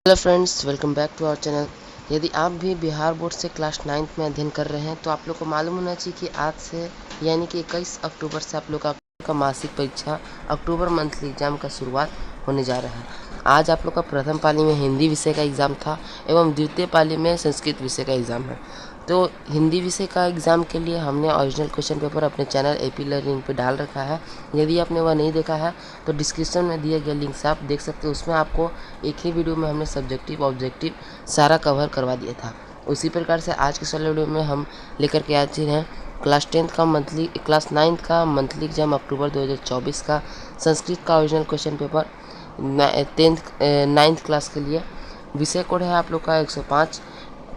Hello friends, welcome back to our channel. यदि आप भी बिहार बोर्ड से क्लास 9th में अध्ययन कर रहे हैं तो आप लोग को मालूम होना चाहिए कि आज से यानी कि 21 अक्टूबर से आप लोग का मासिक परीक्षा अक्टूबर मंथली एग्जाम का शुरुआत होने जा रहा है। आज आप लोग का प्रथम पाली में हिंदी विषय का एग्ज़ाम था एवं द्वितीय पाली में संस्कृत विषय का एग्ज़ाम है। तो हिंदी विषय का एग्ज़ाम के लिए हमने ओरिजिनल क्वेश्चन पेपर अपने चैनल एपी लर्निंग पे डाल रखा है। यदि आपने वह नहीं देखा है तो डिस्क्रिप्शन में दिए गए लिंक से आप देख सकते हो। उसमें आपको एक ही वीडियो में हमने सब्जेक्टिव ऑब्जेक्टिव सारा कवर करवा दिया था। उसी प्रकार से आज के वाले वीडियो में हम लेकर के आए हैं क्लास 9th का मंथली एग्जाम अक्टूबर 2024 का संस्कृत का original question paper 9th class के लिए। विषय कोड है आप लोग का 105।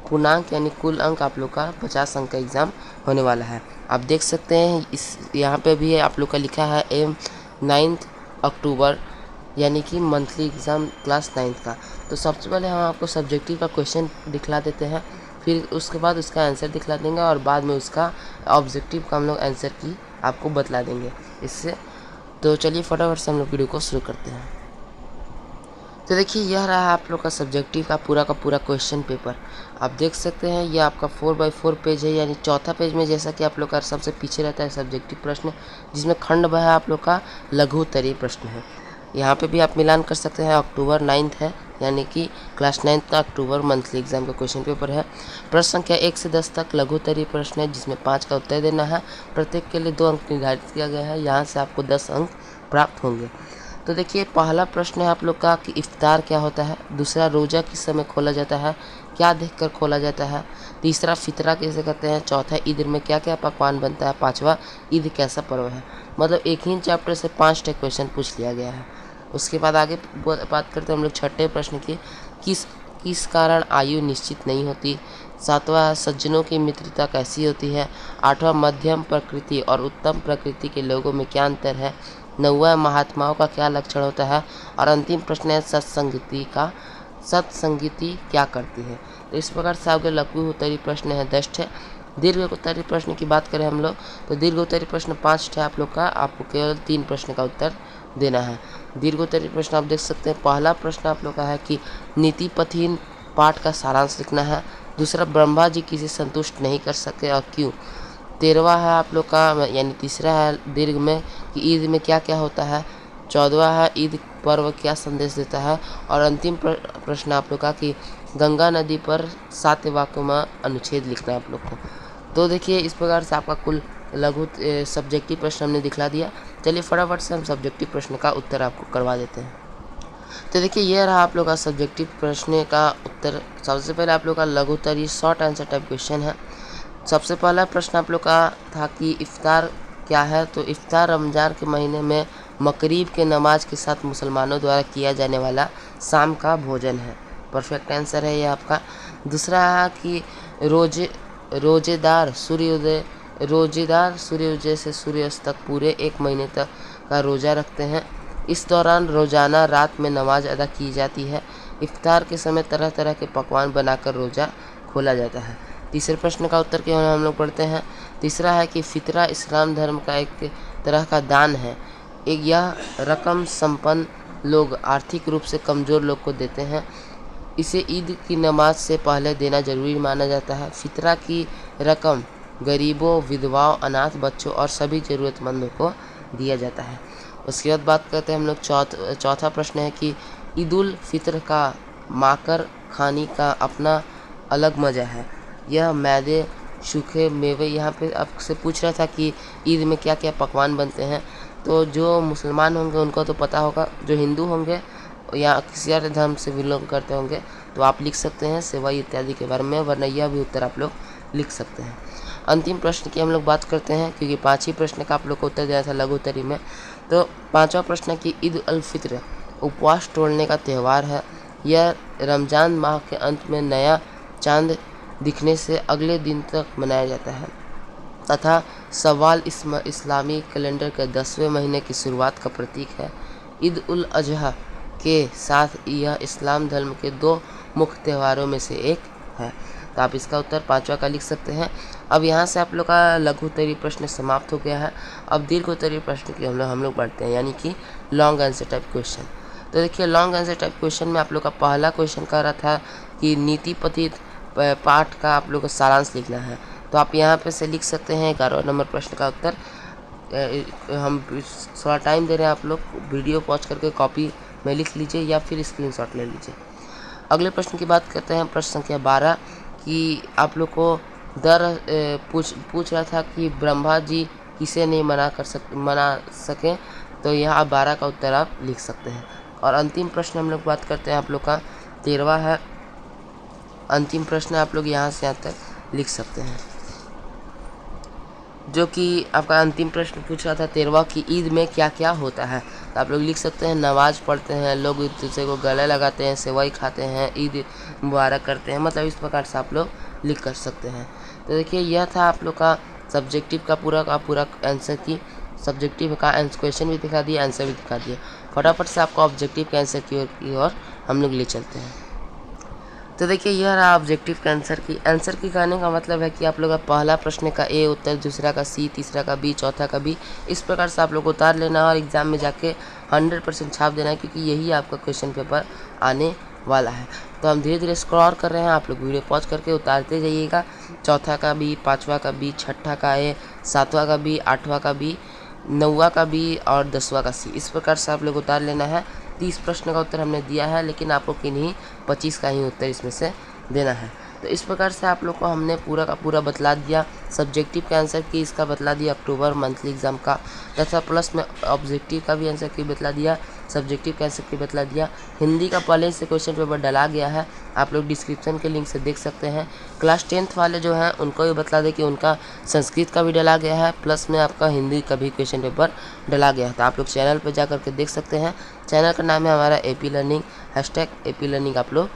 पूर्णांक यानी कुल अंक आप लोग का 50 अंक का एग्ज़ाम होने वाला है। आप देख सकते हैं इस यहाँ पे भी आप लोग का लिखा है 9th अक्टूबर यानी कि मंथली एग्ज़ाम क्लास 9th का। तो सबसे पहले हम आपको सब्जेक्टिव का क्वेश्चन दिखला देते हैं, फिर उसके बाद उसका आंसर दिखला देंगे और बाद में उसका ऑब्जेक्टिव का हम लोग आंसर की आपको बतला देंगे इससे। तो चलिए फटाफट से हम लोग वीडियो को शुरू करते हैं। तो देखिए यह रहा आप लोग का सब्जेक्टिव का पूरा क्वेश्चन पेपर। आप देख सकते हैं यह आपका 4x4 पेज है, यानी चौथा पेज में जैसा कि आप लोग का सबसे पीछे रहता है सब्जेक्टिव प्रश्न, जिसमें खंड ब है आप लोग का लघु उत्तरीय प्रश्न है। यहाँ पे भी आप मिलान कर सकते हैं। अक्टूबर 9th है यानी कि क्लास 9th का अक्टूबर मंथली एग्जाम का क्वेश्चन पेपर है। प्रश्न संख्या 1 से 10 तक लघु उत्तरीय प्रश्न है, जिसमें 5 का उत्तर देना है। प्रत्येक के लिए 2 अंक निर्धारित किया गया है। यहाँ से आपको 10 अंक प्राप्त होंगे। तो देखिए पहला प्रश्न है आप लोग का कि इफ्तार क्या होता है। दूसरा, रोज़ा किस समय खोला जाता है, क्या देखकर खोला जाता है। तीसरा, फितरा कैसे करते हैं। चौथा, ईद में क्या क्या पकवान बनता है। पांचवा, ईद कैसा पर्व है। मतलब एक ही चैप्टर से 5 क्वेश्चन पूछ लिया गया है। उसके बाद आगे बात करते हैं हम लोग छठे प्रश्न की, किस किस कारण आयु निश्चित नहीं होती। सातवां, सज्जनों की मित्रता कैसी होती है। आठवां, मध्यम प्रकृति और उत्तम प्रकृति के लोगों में क्या अंतर है। नौवां, महात्माओं का क्या लक्षण होता है। और अंतिम प्रश्न है सत्संगति क्या करती है। तो इस प्रकार से आपके लघु उत्तरीय प्रश्न है 10 है। दीर्घ उत्तरीय प्रश्न की बात करें हम लोग तो दीर्घ उत्तरीय प्रश्न 5 है आप लोग का। आपको केवल 3 प्रश्न का उत्तर देना है। दीर्घ उत्तरीय प्रश्न आप देख सकते हैं। पहला प्रश्न आप लोग का है कि नीति पथहीन पाठ का सारांश लिखना है। दूसरा, ब्रह्मा जी किसे संतुष्ट नहीं कर सके और क्यों। 13वां है आप लोग का यानी तीसरा है दीर्घ में कि ईद में क्या क्या होता है। 14वां है ईद पर्व क्या संदेश देता है। और अंतिम प्रश्न आप लोग का कि गंगा नदी पर 7 वाक्यों में अनुच्छेद लिखना है आप लोग को। तो देखिए इस प्रकार से आपका कुल लघु सब्जेक्टिव प्रश्न हमने दिखला दिया। चलिए फटाफट से हम सब्जेक्टिव प्रश्न का उत्तर आपको करवा देते हैं। तो देखिए यह रहा आप लोग का सब्जेक्टिव प्रश्न का उत्तर। सबसे पहले आप लोग का लघु उत्तरीय शॉर्ट आंसर टाइप क्वेश्चन है। सबसे पहला प्रश्न आप लोग का था कि इफ्तार क्या है। तो इफ्तार रमज़ान के महीने में मगरिब के नमाज के साथ मुसलमानों द्वारा किया जाने वाला शाम का भोजन है। परफेक्ट आंसर है ये आपका। दूसरा है कि रोजेदार सूर्योदय से सूर्यास्त तक पूरे 1 महीने तक का रोज़ा रखते हैं। इस दौरान रोज़ाना रात में नमाज अदा की जाती है। इफ्तार के समय तरह तरह के पकवान बनाकर रोज़ा खोला जाता है। तीसरे प्रश्न का उत्तर केवल हम लोग पढ़ते हैं। तीसरा है कि फितरा इस्लाम धर्म का एक तरह का दान है। एक यह रकम संपन्न लोग आर्थिक रूप से कमज़ोर लोग को देते हैं। इसे ईद की नमाज से पहले देना जरूरी माना जाता है। फितरा की रकम गरीबों, विधवाओं, अनाथ बच्चों और सभी ज़रूरतमंदों को दिया जाता है। उसके बाद बात करते हैं हम लोग चौथा प्रश्न है कि ईद उल फितर का माकर खाने का अपना अलग मज़ा है। यह मैदे, सूखे मेवे, यहाँ पे आपसे पूछ रहा था कि ईद में क्या क्या पकवान बनते हैं। तो जो मुसलमान होंगे उनको तो पता होगा, जो हिंदू होंगे या किसी और धर्म से बिलोंग करते होंगे तो आप लिख सकते हैं सेवई इत्यादि के बारे में, वरना यह भी उत्तर आप लोग लिख सकते हैं। अंतिम प्रश्न की हम लोग बात करते हैं क्योंकि 5 ही प्रश्न का आप लोग को उत्तर दिया था लघु उत्तरीय में। तो 5वां प्रश्न की ईद उल फित्र उपवास तोड़ने का त्यौहार है। यह रमज़ान माह के अंत में नया चांद दिखने से अगले दिन तक मनाया जाता है तथा सवाल इस्लामी कैलेंडर के 10वें महीने की शुरुआत का प्रतीक है। ईद उल अजहा के साथ यह इस्लाम धर्म के 2 मुख्य त्योहारों में से एक है। तो आप इसका उत्तर 5वां का लिख सकते हैं। अब यहाँ से आप लोग का लघु उत्तरीय प्रश्न समाप्त हो गया है। अब दीर्घ उत्तरीय प्रश्न की हम लोग पढ़ते हैं, यानी कि लॉन्ग आंसर टाइप क्वेश्चन। तो देखिए लॉन्ग आंसर टाइप क्वेश्चन में आप लोग का पहला क्वेश्चन कह रहा था कि नीति पथित पाठ का आप लोग को सारांश लिखना है। तो आप यहाँ पे से लिख सकते हैं 11 नंबर प्रश्न का उत्तर। हम थोड़ा टाइम दे रहे हैं, आप लोग वीडियो पॉज करके कॉपी में लिख लीजिए या फिर स्क्रीनशॉट ले लीजिए। अगले प्रश्न की बात करते हैं, प्रश्न संख्या 12 कि आप लोग को पूछ रहा था कि ब्रह्मा जी किसे नहीं मना सकें। तो यहाँ 12 का उत्तर आप लिख सकते हैं। और अंतिम प्रश्न हम लोग बात करते हैं आप लोग का 13वां है। अंतिम प्रश्न आप लोग यहाँ से यहाँ तक लिख सकते हैं, जो कि आपका अंतिम प्रश्न पूछ रहा था 13वां कि ईद में क्या क्या होता है। तो आप लोग लिख सकते हैं नमाज पढ़ते हैं, लोग एक दूसरे को गले लगाते हैं, सेवई खाते हैं, ईद मुबारक करते हैं, मतलब इस प्रकार से आप लोग लिख कर सकते हैं। तो देखिए यह था आप लोग का सब्जेक्टिव का पूरा आंसर की। सब्जेक्टिव का क्वेश्चन भी दिखा दिया, आंसर भी दिखा दिया। फटाफट से आपको ऑब्जेक्टिव के आंसर की ओर हम लोग ले चलते हैं। तो देखिए यह रहा ऑब्जेक्टिव का आंसर की कहने का मतलब है कि आप लोग का पहला प्रश्न का ए उत्तर, दूसरा का सी, तीसरा का बी, चौथा का बी, इस प्रकार से आप लोग को उतार लेना और एग्ज़ाम में जाके 100% छाप देना है, क्योंकि यही आपका क्वेश्चन पेपर आने वाला है। तो हम धीरे धीरे स्क्रॉल कर रहे हैं, आप लोग वीडियो पॉज करके उतारते जाइएगा। चौथा का बी, पाँचवा का बी, छठा का ए, सातवां का बी, आठवां का बी, 9वां का बी और 10वां का सी, इस प्रकार से आप लोग उतार लेना है। 30 प्रश्न का उत्तर हमने दिया है, लेकिन आपको किन्हीं 25 का ही उत्तर इसमें से देना है। तो इस प्रकार से आप लोग को हमने पूरा का पूरा बतला दिया। सब्जेक्टिव का आंसर की इसका बतला दिया अक्टूबर मंथली एग्जाम का, तथा प्लस में ऑब्जेक्टिव का भी आंसर की बतला दिया, सब्जेक्टिव का आंसर की बतला दिया। हिंदी का पहले से क्वेश्चन पेपर डला गया है, आप लोग डिस्क्रिप्शन के लिंक से देख सकते हैं। क्लास 10th वाले जो हैं उनको भी बतला दें कि उनका संस्कृत का भी डला गया है, प्लस में आपका हिंदी का भी क्वेश्चन पेपर डला गया है। तो आप लोग चैनल पर जा करके देख सकते हैं। चैनल का नाम है हमारा AP लर्निंग, #AP लर्निंग आप लोग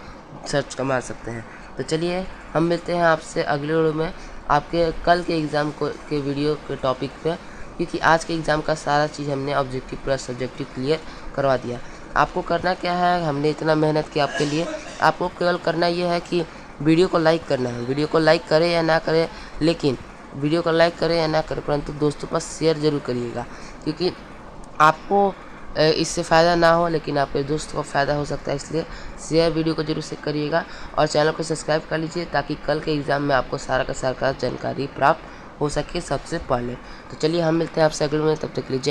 सर्च मार सकते हैं। तो चलिए हम मिलते हैं आपसे अगले वीडियो में, आपके कल के एग्ज़ाम के वीडियो के टॉपिक पे, क्योंकि आज के एग्ज़ाम का सारा चीज़ हमने ऑब्जेक्टिव प्लस सब्जेक्टिव क्लियर करवा दिया। आपको करना क्या है, हमने इतना मेहनत किया आपके लिए, आपको केवल करना ये है कि वीडियो को लाइक करना है। वीडियो को लाइक करें या ना करें, लेकिन वीडियो को लाइक करें या ना करें, परंतु दोस्तों पर शेयर ज़रूर करिएगा, क्योंकि आपको इससे फ़ायदा ना हो लेकिन आपके दोस्त को फ़ायदा हो सकता है, इसलिए शेयर वीडियो को जरूर से करिएगा और चैनल को सब्सक्राइब कर लीजिए, ताकि कल के एग्ज़ाम में आपको सारा का सारा जानकारी प्राप्त हो सके सबसे पहले। तो चलिए हम मिलते हैं आपसे अगले में, तब तक लीजिए।